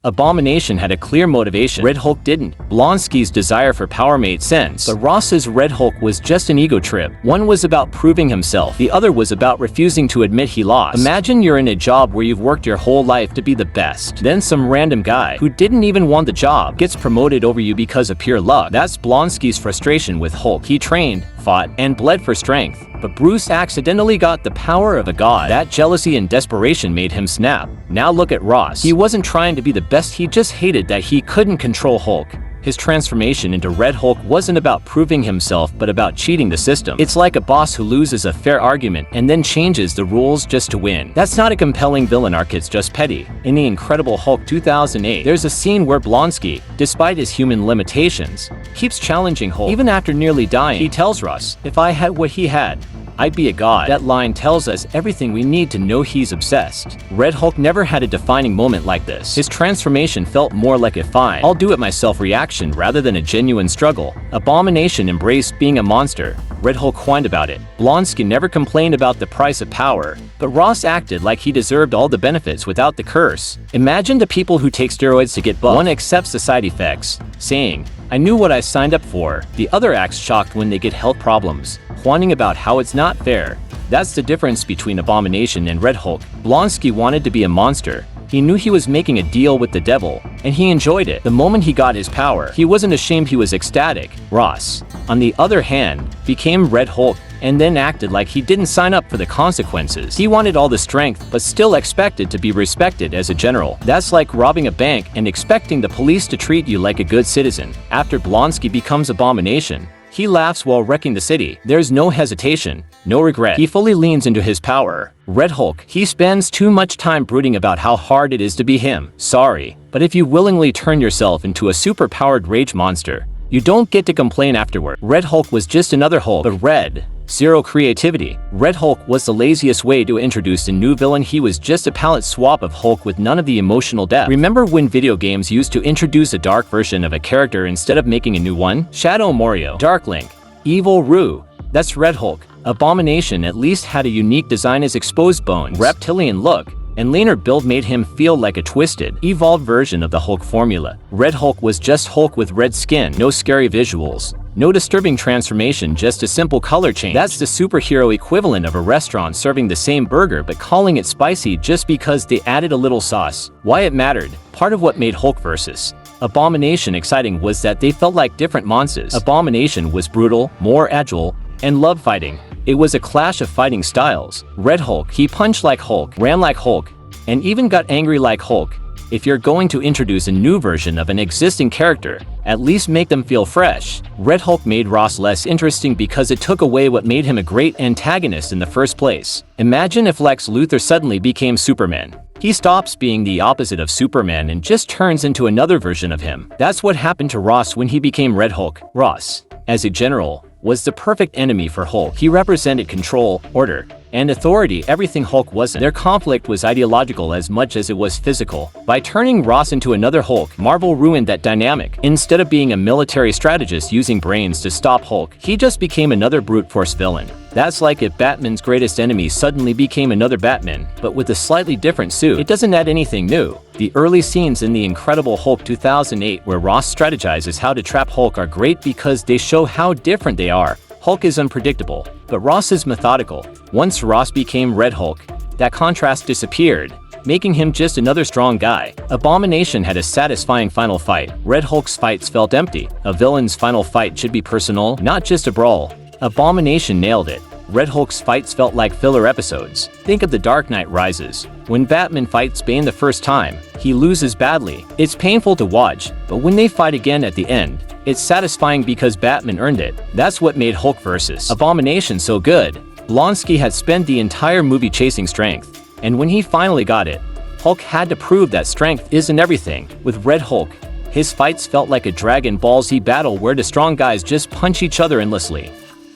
Abomination had a clear motivation. Redhulk didn't. Blonsky's desire for power made sense, but Ross's Redhulk was just an ego trip. One was about proving himself, the other was about refusing to admit he lost. Imagine you're in a job where you've worked your whole life to be the best. Then some random guy, who didn't even want the job, gets promoted over you because of pure luck. That's Blonsky's frustration with Hulk. He trained, fought, and bled for strength, but Bruce accidentally got the power of a god. That jealousy and desperation made him snap. Now look at Ross. He wasn't trying to be the best, he just hated that he couldn't control Hulk. His transformation into Redhulk wasn't about proving himself but about cheating the system. It's like a boss who loses a fair argument and then changes the rules just to win. That's not a compelling villain arc, it's just petty. In The Incredible Hulk 2008, there's a scene where Blonsky, despite his human limitations, keeps challenging Hulk. Even after nearly dying, he tells Ross, "If I had what he had, I'd be a god." That line tells us everything we need to know he's obsessed. Redhulk never had a defining moment like this. His transformation felt more like a fine, I'll do it myself reaction rather than a genuine struggle. Abomination embraced being a monster. Redhulk whined about it. Blonsky never complained about the price of power, but Ross acted like he deserved all the benefits without the curse. Imagine the people who take steroids to get buff. One accepts the side effects, saying, "I knew what I signed up for." The other acts shocked when they get health problems, whining about how it's not fair. That's the difference between Abomination and Redhulk. Blonsky wanted to be a monster. He knew he was making a deal with the devil, and he enjoyed it. The moment he got his power, he wasn't ashamed, he was ecstatic. Ross, on the other hand, became Redhulk and then acted like he didn't sign up for the consequences. He wanted all the strength, but still expected to be respected as a general. That's like robbing a bank and expecting the police to treat you like a good citizen. After Blonsky becomes Abomination, he laughs while wrecking the city. There's no hesitation, no regret. He fully leans into his power. Redhulk, he spends too much time brooding about how hard it is to be him. Sorry, but if you willingly turn yourself into a super-powered rage monster, you don't get to complain afterward. Redhulk was just another Hulk, but zero creativity. Redhulk was the laziest way to introduce a new villain. He was just a palette swap of Hulk with none of the emotional depth. Remember when video games used to introduce a dark version of a character instead of making a new one? Shadow Mario, Dark Link, Evil Rue. That's Redhulk. Abomination at least had a unique design. His exposed bones, reptilian look, and leaner build made him feel like a twisted, evolved version of the Hulk formula. Redhulk was just Hulk with red skin, no scary visuals, no disturbing transformation, just a simple color change. That's the superhero equivalent of a restaurant serving the same burger but calling it spicy just because they added a little sauce. Why it mattered? Part of what made Hulk vs. Abomination exciting was that they felt like different monsters. Abomination was brutal, more agile, and loved fighting. It was a clash of fighting styles. Redhulk, he punched like Hulk, ran like Hulk, and even got angry like Hulk. If you're going to introduce a new version of an existing character, at least make them feel fresh. Redhulk made Ross less interesting because it took away what made him a great antagonist in the first place. Imagine if Lex Luthor suddenly became Superman. He stops being the opposite of Superman and just turns into another version of him. That's what happened to Ross when he became Redhulk. Ross, as a general, was the perfect enemy for Hulk. He represented control, order, and authority, everything Hulk wasn't. Their conflict was ideological as much as it was physical. By turning Ross into another Hulk, Marvel ruined that dynamic. Instead of being a military strategist using brains to stop Hulk, he just became another brute force villain. That's like if Batman's greatest enemy suddenly became another Batman, but with a slightly different suit. It doesn't add anything new. The early scenes in The Incredible Hulk 2008 where Ross strategizes how to trap Hulk are great because they show how different they are. Hulk is unpredictable, but Ross is methodical. Once Ross became Redhulk, that contrast disappeared, making him just another strong guy. Abomination had a satisfying final fight. Redhulk's fights felt empty. A villain's final fight should be personal, not just a brawl. Abomination nailed it. Redhulk's fights felt like filler episodes. Think of The Dark Knight Rises. When Batman fights Bane the first time, he loses badly. It's painful to watch, but when they fight again at the end, it's satisfying because Batman earned it. That's what made Hulk vs. Abomination so good. Blonsky had spent the entire movie chasing strength, and when he finally got it, Hulk had to prove that strength isn't everything. With Redhulk, his fights felt like a Dragon Ball Z battle where the strong guys just punch each other endlessly.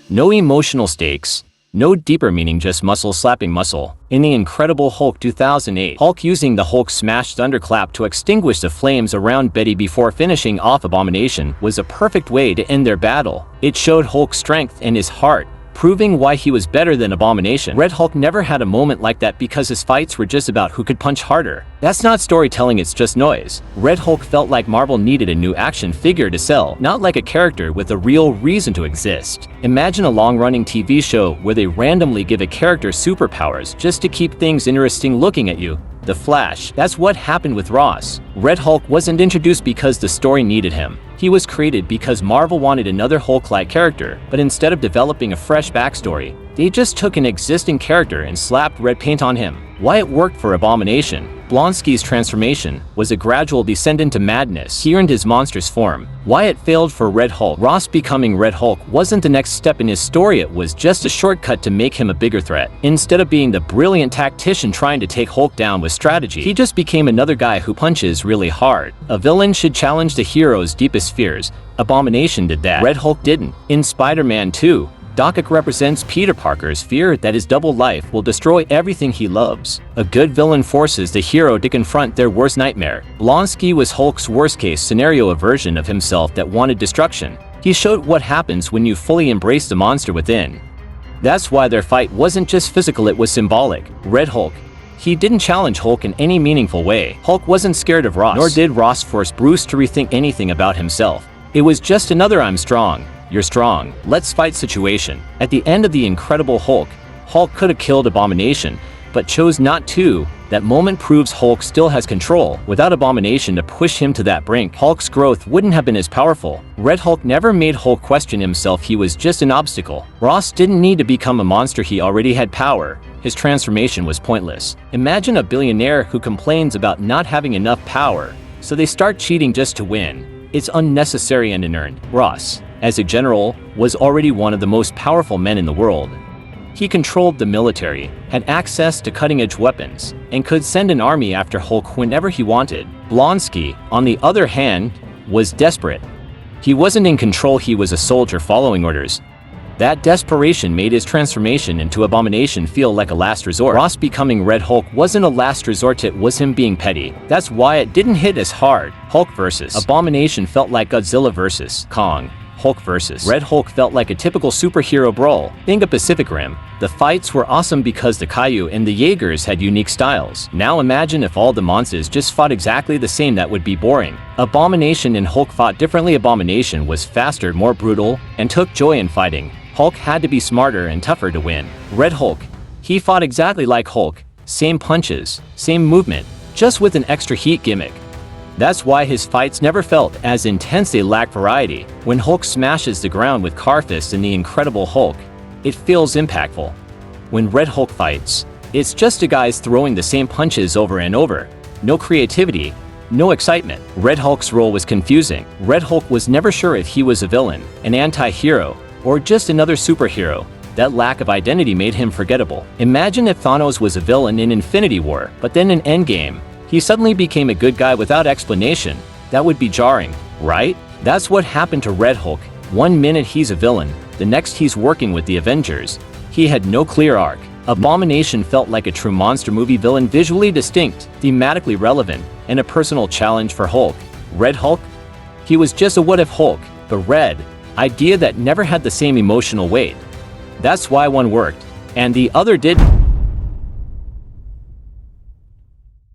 No emotional stakes, no deeper meaning, just muscle slapping muscle. In The Incredible Hulk 2008, Hulk using the Hulk smash thunderclap to extinguish the flames around Betty before finishing off Abomination was a perfect way to end their battle. It showed Hulk's strength and his heart, proving why he was better than Abomination. Redhulk never had a moment like that because his fights were just about who could punch harder. That's not storytelling, it's just noise. Redhulk felt like Marvel needed a new action figure to sell, not like a character with a real reason to exist. Imagine a long-running TV show where they randomly give a character superpowers just to keep things interesting looking at you. The Flash. That's what happened with Ross. Redhulk wasn't introduced because the story needed him. He was created because Marvel wanted another Hulk-like character, but instead of developing a fresh backstory, they just took an existing character and slapped red paint on him. Why it worked for Abomination. Blonsky's transformation was a gradual descent into madness. He earned his monstrous form. Why it failed for Redhulk. Ross becoming Redhulk wasn't the next step in his story, it was just a shortcut to make him a bigger threat. Instead of being the brilliant tactician trying to take Hulk down with strategy, he just became another guy who punches really hard. A villain should challenge the hero's deepest fears. Abomination did that. Redhulk didn't. In Spider-Man 2, Doc Ock represents Peter Parker's fear that his double life will destroy everything he loves. A good villain forces the hero to confront their worst nightmare. Blonsky was Hulk's worst-case scenario, a version of himself that wanted destruction. He showed what happens when you fully embrace the monster within. That's why their fight wasn't just physical, it was symbolic. Redhulk. He didn't challenge Hulk in any meaningful way. Hulk wasn't scared of Ross, nor did Ross force Bruce to rethink anything about himself. It was just another "I'm strong, you're strong, let's fight" situation. At the end of The Incredible Hulk, Hulk could have killed Abomination, but chose not to. That moment proves Hulk still has control. Without Abomination to push him to that brink, Hulk's growth wouldn't have been as powerful. Redhulk never made Hulk question himself, he was just an obstacle. Ross didn't need to become a monster, he already had power. His transformation was pointless. Imagine a billionaire who complains about not having enough power, so they start cheating just to win. It's unnecessary and unearned. Ross, as a general, was already one of the most powerful men in the world. He controlled the military, had access to cutting-edge weapons, and could send an army after Hulk whenever he wanted. Blonsky, on the other hand, was desperate. He wasn't in control, he was a soldier following orders. That desperation made his transformation into Abomination feel like a last resort. Ross becoming Red Hulk wasn't a last resort, it was him being petty. That's why it didn't hit as hard. Hulk versus Abomination felt like Godzilla versus Kong. Hulk versus Red Hulk felt like a typical superhero brawl. Think of Pacific Rim. The fights were awesome because the Kaiju and the Jaegers had unique styles. Now imagine if all the monsters just fought exactly the same, that would be boring. Abomination and Hulk fought differently. Abomination was faster, more brutal, and took joy in fighting. Hulk had to be smarter and tougher to win. Red Hulk. He fought exactly like Hulk. Same punches, same movement, just with an extra heat gimmick. That's why his fights never felt as intense, they lack variety. When Hulk smashes the ground with car fists in The Incredible Hulk, it feels impactful. When Red Hulk fights, it's just a guys throwing the same punches over and over. No creativity, no excitement. Red Hulk's role was confusing. Red Hulk was never sure if he was a villain, an anti-hero, or just another superhero. That lack of identity made him forgettable. Imagine if Thanos was a villain in Infinity War, but then in Endgame, he suddenly became a good guy without explanation. That would be jarring, right? That's what happened to Red Hulk. One minute he's a villain, the next he's working with the Avengers. He had no clear arc. Abomination felt like a true monster movie villain, visually distinct, thematically relevant, and a personal challenge for Hulk. Red Hulk? He was just a what-if Hulk, the red idea that never had the same emotional weight. That's why one worked, and the other didn't.